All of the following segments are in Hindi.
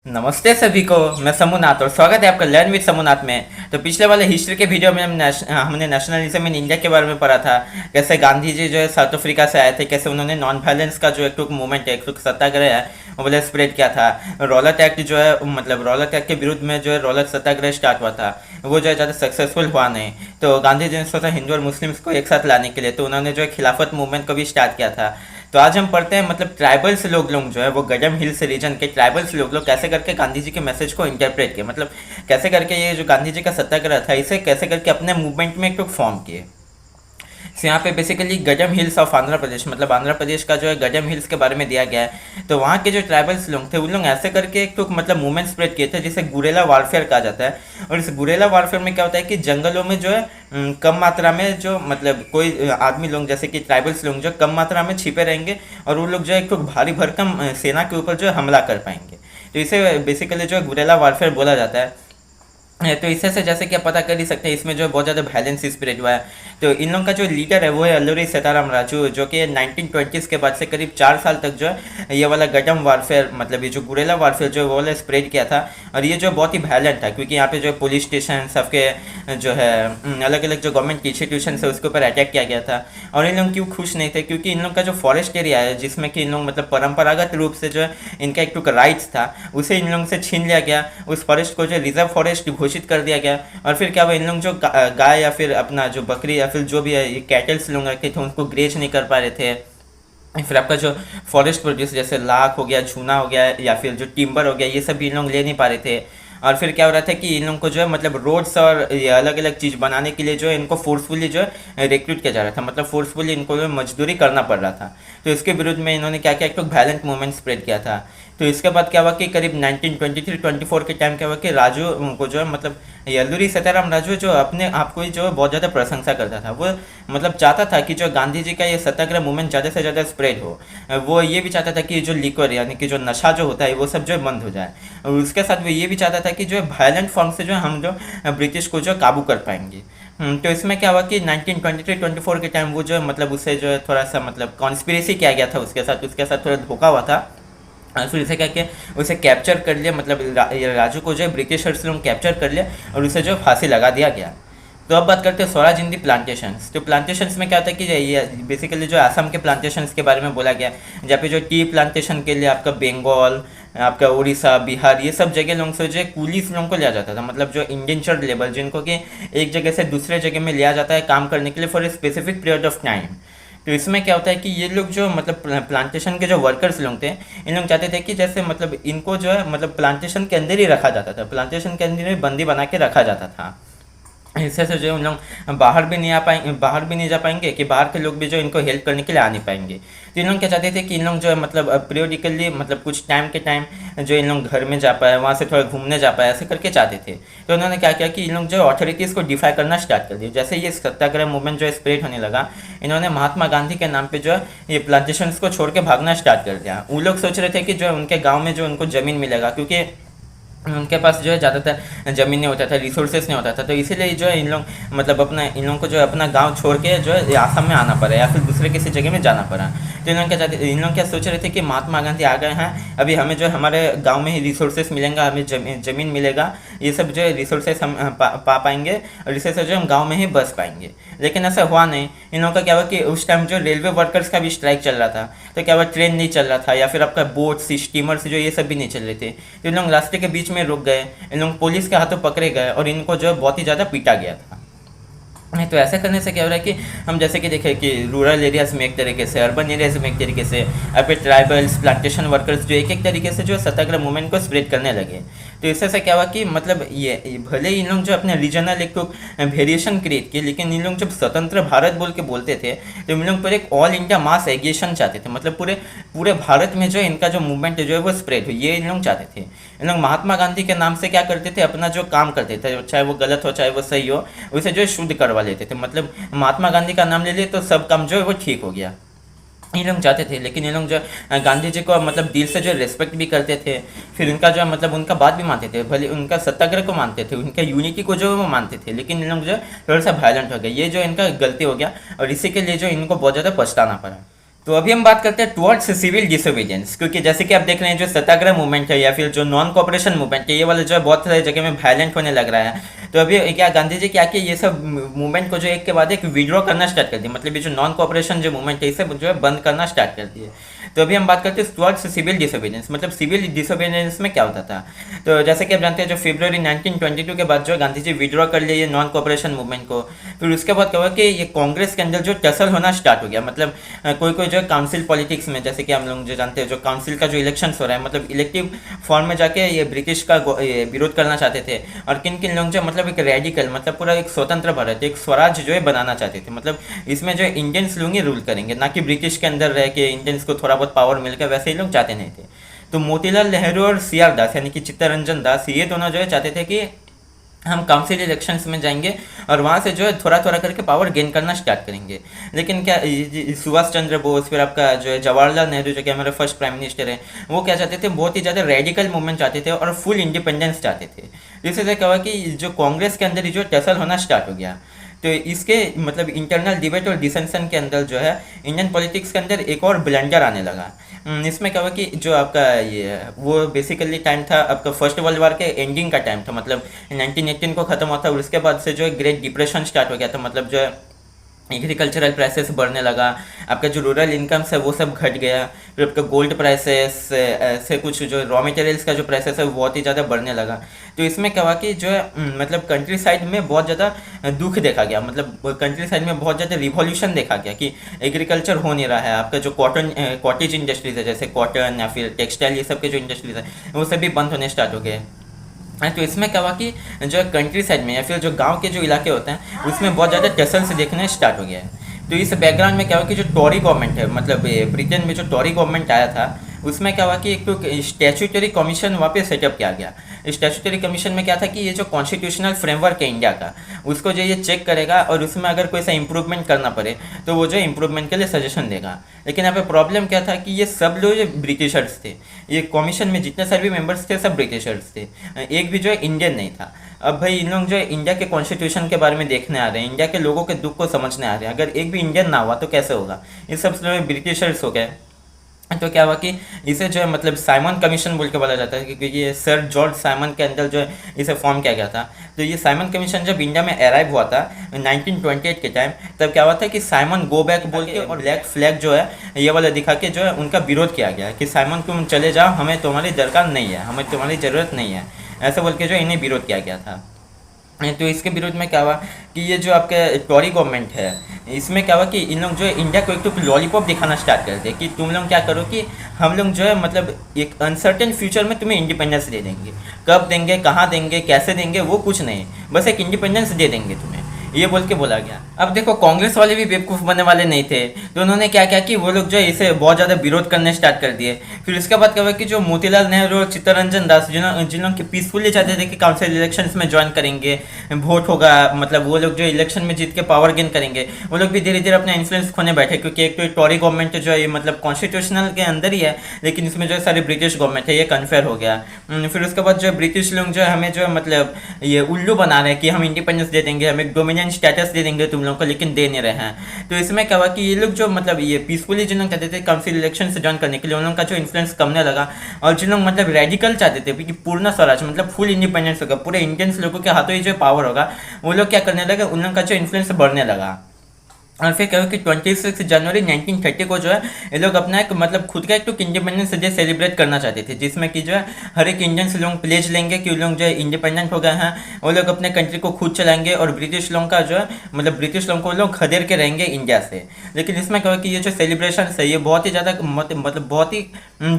नमस्ते सभी को। मैं समूनाथ और स्वागत है आपका लर्न विद समूनाथ में। तो पिछले वाले हिस्ट्री के वीडियो में हमने नेशनलिज्म इन इंडिया के बारे में पढ़ा था। कैसे गांधी जी जो है साउथ अफ्रीका से आए थे, कैसे उन्होंने नॉन वायलेंस का जो एक मूवमेंट है, एक सत्याग्रह है, वो बोले स्प्रेड किया था। रॉलेट एक्ट जो है, मतलब रॉलेट एक्ट के विरुद्ध में जो है रॉलेट सत्याग्रह स्टार्ट हुआ था, वो जो है ज़्यादा सक्सेसफुल हुआ नहीं। तो गांधी जी ने सोचा हिंदू और मुस्लिम्स को एक साथ लाने के लिए, तो उन्होंने जो है खिलाफत मूवमेंट को भी स्टार्ट किया था। तो आज हम पढ़ते हैं मतलब ट्राइबल्स लोग जो है वो गडम हिल्स रीजन के ट्राइबल्स लोग कैसे करके गांधी जी के मैसेज को इंटरप्रेट किए, मतलब कैसे करके ये जो गांधी जी का सत्याग्रह था इसे कैसे करके अपने मूवमेंट में एक तो फॉर्म किए। तो यहाँ पे बेसिकली गडम हिल्स ऑफ आंध्र प्रदेश, मतलब आंध्र प्रदेश का जो है गडम हिल्स के बारे में दिया गया है। तो वहाँ के जो ट्राइबल्स लोग थे उन लोग ऐसे करके एक तो मतलब मूवमेंट स्प्रेड किए थे जिसे गुरेला वारफेयर कहा जाता है। और इस गुरेला वारफेयर में क्या होता है कि जंगलों में जो है कम मात्रा में जो मतलब कोई आदमी लोग जैसे कि ट्राइबल्स लोग जो कम मात्रा में छिपे रहेंगे और वो लोग जो है एक तो भारी भरकम सेना के ऊपर जो है हमला कर पाएंगे। तो इसे बेसिकली जो है गुरेला वारफेयर बोला जाता है। तो इससे से जैसे कि आप पता कर ही सकते हैं इसमें जो है बहुत ज़्यादा वायलेंस स्प्रेड हुआ है। तो इन लोगों का जो लीडर है वो है अल्लूरी सीताराम राजू, जो कि 1920s के बाद से करीब 4 साल तक जो है ये वाला गडम वारफेयर, मतलब ये जो गुरेला वारफेयर जो है वो वाला स्प्रेड किया था। और ये जो बहुत ही वायलेंट था क्योंकि यहाँ पे जो है पुलिस स्टेशन सबके जो है अलग अलग जो गवर्नमेंट इंस्टीट्यूशन है उसके ऊपर अटैक किया गया था। और इन लोग क्यों खुश नहीं थे, क्योंकि इन लोग का जो फॉरेस्ट एरिया है जिसमें कि इन लोग मतलब परंपरागत रूप से जो है इनका एक राइट्स था उसे इन लोगों से छीन लिया गया। उस फॉरेस्ट को जो रिजर्व फॉरेस्ट घोषित कर दिया गया। और फिर क्या हुआ, इन लोग जो गाय या फिर अपना जो बकरी या फिर जो भी है ये कैटल्स लोग रखे थे उनको ग्रेज नहीं कर पा रहे थे। फिर आपका जो फॉरेस्ट प्रोड्यूस जैसे लाख हो गया, झूना हो गया या फिर जो टिम्बर हो गया, ये सब भी इन लोग ले नहीं पा रहे थे। और फिर क्या हो रहा था कि इन लोगों को जो है मतलब रोड्स और ये अलग अलग चीज़ बनाने के लिए जो है इनको फोर्सफुली जो है रिक्रूट किया जा रहा था, मतलब फोर्सफुली इनको जो मजदूरी करना पड़ रहा था। तो इसके विरुद्ध में इन्होंने क्या किया, एक तो वायलेंट मूवमेंट स्प्रेड किया था। तो इसके बाद क्या हुआ कि करीब 1923-24 के टाइम क्या हुआ कि राजू को जो है मतलब अल्लूरी सीताराम राजू जो अपने आप को ही जो है बहुत ज़्यादा प्रशंसा करता था। वो मतलब चाहता था कि जो गांधी जी का ये सत्याग्रह मूवमेंट ज़्यादा से ज़्यादा स्प्रेड हो। वो ये भी चाहता था कि जो लिक्वर यानी कि जो नशा जो होता है वो सब जो है बंद हो जाए। और उसके साथ वो ये भी चाहता था कि जो है वायलेंट फॉर्म से जो है हम जो ब्रिटिश को जो काबू कर पाएंगे। तो इसमें क्या हुआ कि 1923-24 के टाइम वो जो है मतलब उसे जो है थोड़ा सा मतलब कॉन्स्पिरेसी किया गया था उसके साथ थोड़ा धोखा हुआ था। और फिर इसे क्या किया, उसे कैप्चर कर लिया, मतलब ये राजू को जो है ब्रिटिशर्स लोग कैप्चर कर लिया और उसे जो फांसी लगा दिया गया। तो अब बात करते हैं स्वराज इन दी प्लांटेशंस। तो प्लांटेशंस में क्या होता है कि ये बेसिकली जो आसाम के प्लांटेशंस के बारे में बोला गया, जहाँ पे जो टी प्लांटेशन के लिए आपका बंगाल, आपका उड़ीसा, बिहार, ये सब जगह लोगों से जो है कूलीस लोगों को लिया जाता था, मतलब जो इंडेंचर्ड लेबर जिनको कि एक जगह से दूसरे जगह में लिया जाता है काम करने के लिए for a specific period of time. तो इसमें क्या होता है कि ये लोग जो मतलब प्लांटेशन के जो वर्कर्स लोग थे इन लोग चाहते थे कि जैसे मतलब इनको जो है मतलब प्लांटेशन के अंदर ही रखा जाता था, प्लांटेशन के अंदर ही बंदी बना के रखा जाता था। इससे से जो है उन लोग बाहर भी नहीं जा पाएंगे कि बाहर के लोग भी जो इनको हेल्प करने के लिए आ नहीं पाएंगे। तो इन लोग क्या चाहते थे कि इन लोग जो है मतलब पीरियडिकली मतलब कुछ टाइम के टाइम जो इन लोग घर में जा पाए, वहाँ से थोड़ा घूमने जा पाए, ऐसे करके चाहते थे। तो उन्होंने क्या किया कि इन लोग जो अथॉरिटीज़ को डिफाई करना स्टार्ट कर दिया। जैसे ये सत्याग्रह मूवमेंट जो स्प्रेड होने लगा, इन्होंने महात्मा गांधी के नाम पे जो है ये प्लांटेशंस को छोड़ के भागना स्टार्ट कर दिया। वो लोग सोच रहे थे कि जो है उनके गाँव में जो उनको ज़मीन मिलेगा, क्योंकि उनके पास जो है ज़्यादातर ज़मीन नहीं होता था, रिसोर्सेस नहीं होता था। तो इसीलिए जो है इन लोग मतलब अपना इन लोगों को जो है अपना गांव छोड़ के जो है आसाम में आना पड़ा या फिर दूसरे किसी जगह में जाना पड़ा। तो इन लोग क्या सोच रहे थे कि महात्मा गांधी आ गए हैं, अभी हमें जो है हमारे गांव में ही रिसोर्सेस मिलेंगे, हमें ज़मीन मिलेगा, ये सब जो है रिसोर्सेस हम पा पाएंगे और इससे जो हम गाँव में ही बस पाएंगे। लेकिन ऐसा हुआ नहीं। इन लोगों का क्या हुआ कि उस टाइम जो रेलवे वर्कर्स का भी स्ट्राइक चल रहा था। तो क्या हुआ, ट्रेन नहीं चल रहा था या फिर आपका बोट्स, स्टीमर्स जो ये सब भी नहीं चल रहे थे। तो इन लोग रास्ते के बीच में रुक गए, इन लोग पुलिस के हाथों पकड़े गए और इनको जो बहुत ही ज़्यादा पीटा गया था। तो ऐसा करने से क्या हो रहा है कि हम जैसे कि देखें कि रूरल एरियाज़ में एक तरीके से, अर्बन एरियाज़ में एक तरीके से, अब पे ट्राइबल्स, प्लांटेशन वर्कर्स जो एक तरीके से जो सत्याग्रह मूवमेंट को स्प्रेड करने लगे। तो इससे से क्या हुआ कि मतलब ये भले इन लोग जो अपने रीजनल एक तो वेरिएशन क्रिएट किए, लेकिन इन लोग जब स्वतंत्र भारत बोल के बोलते थे तो इन लोग पर एक ऑल इंडिया मास एग्रेशन चाहते थे, मतलब पूरे पूरे भारत में जो इनका जो मूवमेंट है जो है वो स्प्रेड हो, ये इन लोग चाहते थे। इन लोग महात्मा गांधी के नाम से क्या करते थे, अपना जो काम करते थे चाहे वो गलत हो चाहे वो सही हो, उसे जो है शुद्ध करवा लेते थे। मतलब महात्मा गांधी का नाम ले लिए तो सब काम जो है वो ठीक हो गया, ये लोग चाहते थे। लेकिन ये लोग जो गांधी जी को मतलब दिल से जो रिस्पेक्ट भी करते थे, फिर उनका जो मतलब उनका बात भी मानते थे, भले उनका सत्याग्रह को मानते थे, उनका यूनिटी को जो वो मानते थे। लेकिन इन लोग जो थोड़ा सा वायलेंट हो गए, ये जो इनका गलती हो गया और इसी के लिए जो इनको बहुत ज़्यादा पछताना पड़ा। तो अभी हम बात करते हैं टुवर्ड्स सिविल डिसोबीडियंस, क्योंकि जैसे कि आप देख रहे हैं जो सत्याग्रह मूवमेंट है या फिर जो नॉन कॉपरेशन मूवमेंट है, ये वाला जो है बहुत सारी जगह में वायलेंट होने लग रहा है। तो अभी क्या गांधी जी क्या किया, ये सब मूवमेंट को जो एक के बाद एक विड्रॉ करना स्टार्ट कर दिया, मतलब ये जो नॉन कॉपरेशन जो मूवमेंट है इसे जो है बंद करना स्टार्ट कर दिए। तो अभी हम बात करते हैं टुवर्ड्स सिविल डिसोबीडियंस, मतलब सिविल डिसोबीडियंस में क्या होता था। तो जैसे कि आप जानते हैं जो फरवरी 1922 के बाद जो गांधी जी विड्रॉ कर लिए नॉन कॉपरेशन मूवमेंट को, फिर उसके बाद क्या हुआ कि ये कांग्रेस के अंदर जो टसल होना स्टार्ट हो गया। मतलब कोई कोई जो काउंसिल पॉलिटिक्स में, जैसे कि हम लोग जो जानते हैं जो काउंसिल का जो इलेक्शन हो रहा है, मतलब इलेक्टिव फॉर्म में जाके ये ब्रिटिश का ये विरोध करना चाहते थे। और किन किन लोग जो मतलब एक रेडिकल, मतलब पूरा एक स्वतंत्र भारत, एक स्वराज जो है बनाना चाहते थे। मतलब इसमें जो इंडियंस लोग ही रूल करेंगे, ना कि ब्रिटिश के अंदर रह के इंडियंस को थोड़ा बहुत पावर मिलकर, वैसे ही लोग चाहते नहीं थे। तो मोतीलाल नेहरू और सी आर दास यानी कि चित्तरंजन दास, ये दोनों जो है चाहते थे कि हम काउंसिल इलेक्शंस में जाएंगे और वहाँ से जो है थोड़ा थोड़ा करके पावर गेन करना स्टार्ट करेंगे। लेकिन क्या सुभाष चंद्र बोस, फिर आपका जो है जवाहरलाल नेहरू जो कि हमारे फर्स्ट प्राइम मिनिस्टर है, वो क्या चाहते थे, बहुत ही ज़्यादा रेडिकल मूवमेंट चाहते थे और फुल इंडिपेंडेंस चाहते थे। इससे क्या हुआ कि जो कांग्रेस के अंदर जो टसल होना स्टार्ट हो गया। तो इसके मतलब इंटरनल डिबेट और डिसेंशन के अंदर जो है इंडियन पॉलिटिक्स के अंदर एक और ब्लेंडर आने लगा। इसमें क्या हुआ कि जो आपका ये वो बेसिकली टाइम था आपका फर्स्ट वर्ल्ड वॉर के एंडिंग का टाइम था, मतलब 1918 को ख़त्म हुआ था और उसके बाद से जो है ग्रेट डिप्रेशन स्टार्ट हो गया था। मतलब जो है एग्रीकल्चरल प्राइसेस बढ़ने लगा, आपका जो रूरल इनकम्स है वो सब घट गया, फिर आपका गोल्ड प्राइसेस से कुछ जो रॉ मटेरियल्स का जो प्राइसेस है वो बहुत ही ज़्यादा बढ़ने लगा। तो इसमें क्या हुआ कि जो है मतलब कंट्री साइड में बहुत ज़्यादा दुख देखा गया, मतलब कंट्री साइड में बहुत ज़्यादा रिवॉल्यूशन देखा गया कि एग्रीकल्चर हो नहीं रहा है। आपका जो कॉटेज इंडस्ट्रीज है, जैसे कॉटन या फिर टेक्सटाइल, ये सब के जो इंडस्ट्रीज है वो सभी बंद होने स्टार्ट हो गए। तो इसमें क्या हुआ कि जो कंट्री साइड में या फिर जो गांव के जो इलाके होते हैं उसमें बहुत ज़्यादा टसल से देखने स्टार्ट हो गया है। तो इस बैकग्राउंड में क्या हुआ कि जो टॉरी गवर्नमेंट है, मतलब ब्रिटेन में जो टॉरी गवर्नमेंट आया था, उसमें क्या हुआ कि एक तो स्टैट्यूटरी कमीशन वहाँ पे सेटअप किया गया। स्टैट्यूटरी कमीशन में क्या था कि ये जो कॉन्स्टिट्यूशनल फ्रेमवर्क है इंडिया का, उसको जो ये चेक करेगा और उसमें अगर कोई सा इंप्रूवमेंट करना पड़े तो वो जो इंप्रूवमेंट के लिए सजेशन देगा। लेकिन यहाँ पे प्रॉब्लम क्या था कि ये सब लोग ब्रिटिशर्स थे, ये कमीशन में जितने सारे भी मेंबर्स थे सब ब्रिटिशर्स थे, एक भी जो है इंडियन नहीं था। अब भाई इन लोग जो है इंडिया के कॉन्स्टिट्यूशन के बारे में देखने आ रहे हैं, इंडिया के लोगों के दुख को समझने आ रहे हैं, अगर एक भी इंडियन ना हुआ तो कैसे होगा, ये सब लोग ब्रिटिशर्स हो गए। तो क्या हुआ कि इसे जो है मतलब साइमन कमीशन बोल के बोला जाता है, क्योंकि ये सर जॉर्ज साइमन के अंदर जो है इसे फॉर्म किया गया था। तो ये साइमन कमीशन जब इंडिया में अराइव हुआ था 1928 के टाइम, तब क्या हुआ था कि साइमन गो बैक बोल के और ब्लैक फ्लैग जो है ये वाला दिखा के जो है उनका विरोध किया गया कि साइमन तुम चले जाओ, हमें तुम्हारी दरकार नहीं है, हमें तुम्हारी ज़रूरत नहीं है, ऐसा बोल के जो इन्हें विरोध किया गया था। तो इसके विरोध में क्या हुआ कि ये जो आपके टॉरी गवर्नमेंट है, इसमें क्या हुआ कि इन लोग जो है इंडिया को एक तो लॉलीपॉप दिखाना स्टार्ट कर दे कि तुम लोग क्या करो कि हम लोग जो है मतलब एक अनसर्टेन फ्यूचर में तुम्हें इंडिपेंडेंस दे देंगे, कब देंगे, कहाँ देंगे, कैसे देंगे वो कुछ नहीं, बस एक इंडिपेंडेंस दे देंगे तुम्हें, ये बोल के बोला गया। अब देखो कांग्रेस वाले भी बेवकूफ़ बनने वाले नहीं थे, तो उन्होंने क्या किया कि वो लोग जो है इसे बहुत ज़्यादा विरोध करने स्टार्ट कर दिए। फिर उसके बाद क्या हुआ कि जो मोतीलाल नेहरू और चित्तरंजन दास जिन लोग पीसफुली चाहते थे कि काउंसिल इलेक्शंस में ज्वाइन करेंगे, वोट होगा, मतलब वो लोग जो इलेक्शन में जीत के पावर गेन करेंगे, वो लोग भी धीरे धीरे अपना इन्फ्लुएंस खोने बैठे, क्योंकि एक तो टॉरी गवर्नमेंट जो है मतलब कॉन्स्टिट्यूशनल के अंदर ही है, लेकिन इसमें जो है सारी ब्रिटिश गवर्नमेंट है, ये कन्फेयर हो गया। फिर उसके बाद जो है ब्रिटिश लोग जो है हमें जो है मतलब ये उल्लू बना रहे हैं कि हम इंडिपेंडेंस दे देंगे, हमें डोमिनेंट स्टेटस दे देंगे तुम लोगों को, लेकिन दे नहीं रहे हैं। तो इसमें क्या हुआ कि ये लोग जो मतलब ये पीसफुली जिन लोग चाहते थे काउंसिल इलेक्शन से ज्वाइन करने के लिए, उन लोगों का जो इन्फ्लुएंस कमने लगा, और जिन लोग मतलब रेडिकल चाहते थे कि पूर्ण स्वराज मतलब फुल इंडिपेंडेंस होगा, पूरे इंडियंस लोगों के हाथों ही जो पावर होगा, वो लोग क्या करने लगे, उन लोगों का जो इन्फ्लुएंस बढ़ने लगा। और फिर क्या कि 26 जनवरी 1930 को जो है ये लोग अपना एक मतलब खुद का एक तो इंडिपेंडेंस डे सेलिब्रेट करना चाहते थे, जिसमें कि जो है हर एक इंडियंस लोग प्लेज लेंगे कि लोग जो है इंडिपेंडेंट हो गए हैं, वो लोग अपने कंट्री को खुद चलाएंगे और ब्रिटिश लोगों का जो है मतलब ब्रिटिश लोगों को लोग खदेड़ के रहेंगे इंडिया से। लेकिन इसमें क्या कि ये जो सेलिब्रेशन है ये बहुत ही ज़्यादा मतलब बहुत ही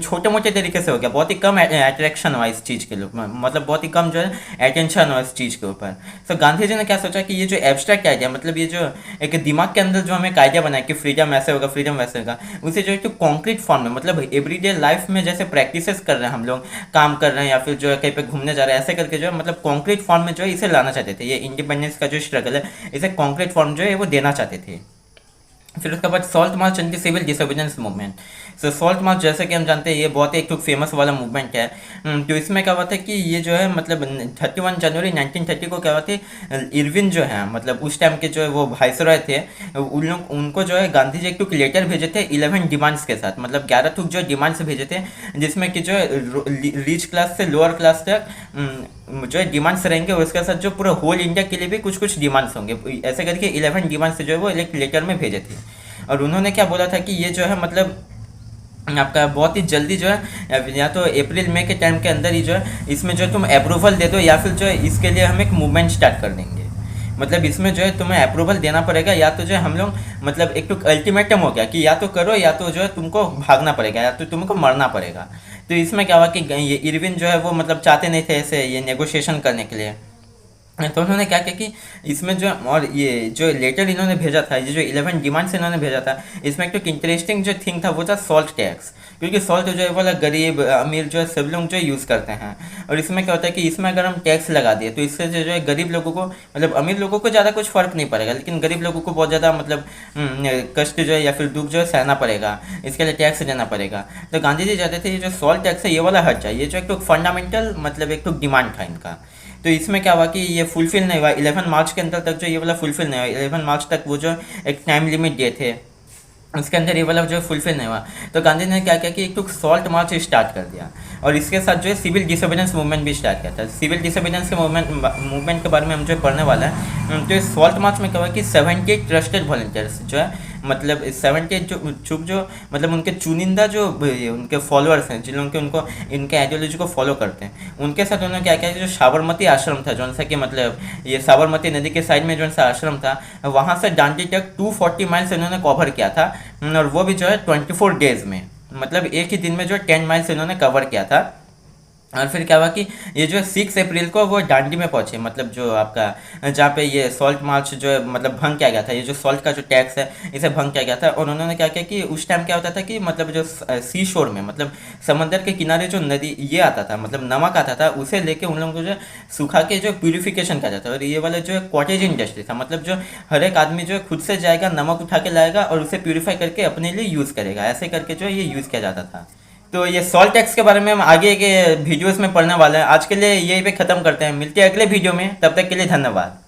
छोटे मोटे तरीके से हो गया, बहुत ही कम अट्रैक्शन हुआ इस चीज़ के लोग, मतलब बहुत ही कम जो है अटेंशन हुआ इस चीज़ के ऊपर। तो गांधी जी ने क्या सोचा कि ये जो एब्स्ट्रैक्ट आइडिया, मतलब ये जो एक दिमाग के अंदर जो हमें आइडिया बनाया कि फ्रीडम ऐसे होगा, फ्रीडम वैसे होगा, उसे जो है तो कॉन्क्रीट फॉर्म में मतलब एवरीडे लाइफ में जैसे प्रैक्टिसेस कर रहे हैं हम लोग, काम कर रहे हैं या फिर जो है कहीं पे घूमने जा रहे हैं, ऐसे करके जो है मतलब कॉन्क्रीट फॉर्म में जो है इसे लाना चाहते थे। ये इंडिपेंडेंस का जो स्ट्रगल है इसे कॉन्क्रीट फॉर्म जो है वो देना चाहते थे। फिर उसके बाद salt march anti civil disobedience movement. So salt march जैसे कि हम जानते हैं ये बहुत ही एक तो फेमस वाला मूवमेंट है। तो इसमें क्या हुआ था कि ये जो है मतलब 31 जनवरी 1930 को क्या हुआ था, इरविन जो है मतलब उस टाइम के जो है वो वाइसरॉय थे, उन लोग उनको जो है गांधी जी एक टुक लेटर भेजे थे 11 डिमांड्स के साथ, मतलब 11 टुक जो डिमांड्स भेजे थे, जिसमें कि जो है रिच क्लास से लोअर क्लास तक जो है डिमांड्स रहेंगे, और उसके साथ जो पूरा होल इंडिया के लिए भी कुछ कुछ डिमांड्स होंगे। ऐसे करके 11 डिमांड्स जो है वो एक लेटर में भेजे थे। और उन्होंने क्या बोला था कि ये जो है मतलब आपका बहुत ही जल्दी जो है या तो अप्रैल मई के टाइम के अंदर ही जो है इसमें जो है तुम अप्रूवल दे दो, या फिर जो है इसके लिए हम एक मूवमेंट स्टार्ट कर देंगे। मतलब इसमें जो है तुम्हें अप्रूवल देना पड़ेगा, या तो जो है हम लोग मतलब एक तो अल्टीमेटम हो गया कि या तो करो या तो जो है तुमको भागना पड़ेगा या तो तुमको मरना पड़ेगा। तो इसमें क्या हुआ कि ये इरविन जो है वो मतलब चाहते नहीं थे ऐसे ये नेगोशिएशन करने के लिए। तो उन्होंने क्या किया कि इसमें जो और ये जो लेटर इन्होंने भेजा था, ये जो 11 डिमांड्स इन्होंने भेजा था, इसमें एक तो इंटरेस्टिंग जो थिंग था वो था सॉल्ट टैक्स। क्योंकि सॉल्ट जो है वाला गरीब अमीर जो है सब लोग जो यूज़ करते हैं। और इसमें क्या होता है कि इसमें अगर हम टैक्स लगा दिए तो इससे जो है गरीब लोगों को मतलब अमीर लोगों को ज़्यादा कुछ फ़र्क नहीं पड़ेगा, लेकिन गरीब लोगों को बहुत ज़्यादा मतलब कष्ट जो है या फिर दुख जो है सहना पड़ेगा, इसके लिए टैक्स देना पड़ेगा। तो गांधी जी चाहते थे ये जो सॉल्ट टैक्स है ये वाला हट जाए, ये जो एक तो फंडामेंटल मतलब एक तो डिमांड था इनका। तो इसमें क्या हुआ कि ये फुलफिल नहीं हुआ, 11 मार्च के अंदर तक जो ये वाला फुलफिल नहीं हुआ, 11 मार्च तक वो जो एक टाइम लिमिट दिए थे उसके अंदर ये वाला जो फुलफिल नहीं हुआ। तो गांधी ने क्या किया कि एक तो सॉल्ट मार्च स्टार्ट कर दिया, और इसके साथ जो है सिविल डिसोबीडियंस मूवमेंट भी स्टार्ट किया था। सिविल डिसोबीडियंस के मूवमेंट के बारे में हम जो पढ़ने वाला है। तो इस सॉल्ट मार्च में क्या हुआ कि 78 ट्रस्टेड वॉलंटियर्स जो है मतलब 78 जो चुप जो मतलब उनके चुनिंदा जो उनके फॉलोअर्स हैं, जिन लोगों के उनको इनके आइडियोलॉजी को फॉलो करते हैं, उनके साथ उन्होंने क्या किया, जो साबरमती आश्रम था जो सा कि मतलब ये साबरमती नदी के साइड में जो सा आश्रम था, वहाँ से दांडी तक 240 माइल्स इन्होंने कवर किया था। और वो भी जो है 24 डेज में, मतलब एक ही दिन में जो 10 माइल्स इन्होंने कवर किया था। और फिर क्या हुआ कि ये जो है 6 अप्रैल को वो दांडी में पहुंचे, मतलब जो आपका जहाँ पे ये सॉल्ट मार्च जो है मतलब भंग किया गया था, ये जो सॉल्ट का जो टैक्स है इसे भंग किया गया था। और उन्होंने क्या किया कि उस टाइम क्या होता था कि मतलब जो सी शोर में मतलब समंदर के किनारे जो नदी ये आता था मतलब नमक आता था, उसे लेके उन लोगों को जो है सुखा के जो प्यूरिफिकेशन किया जाता था। और ये वाला जो है कॉटेज इंडस्ट्री था, मतलब जो हर एक आदमी जो है खुद से जाएगा नमक उठा के लाएगा और उसे प्यूरिफाई करके अपने लिए यूज़ करेगा, ऐसे करके जो है ये यूज़ किया जाता था। तो ये सॉल्ट टैक्स के बारे में हम आगे के वीडियोस में पढ़ने वाले हैं। आज के लिए यही पे ख़त्म करते हैं, मिलते हैं अगले वीडियो में, तब तक के लिए धन्यवाद।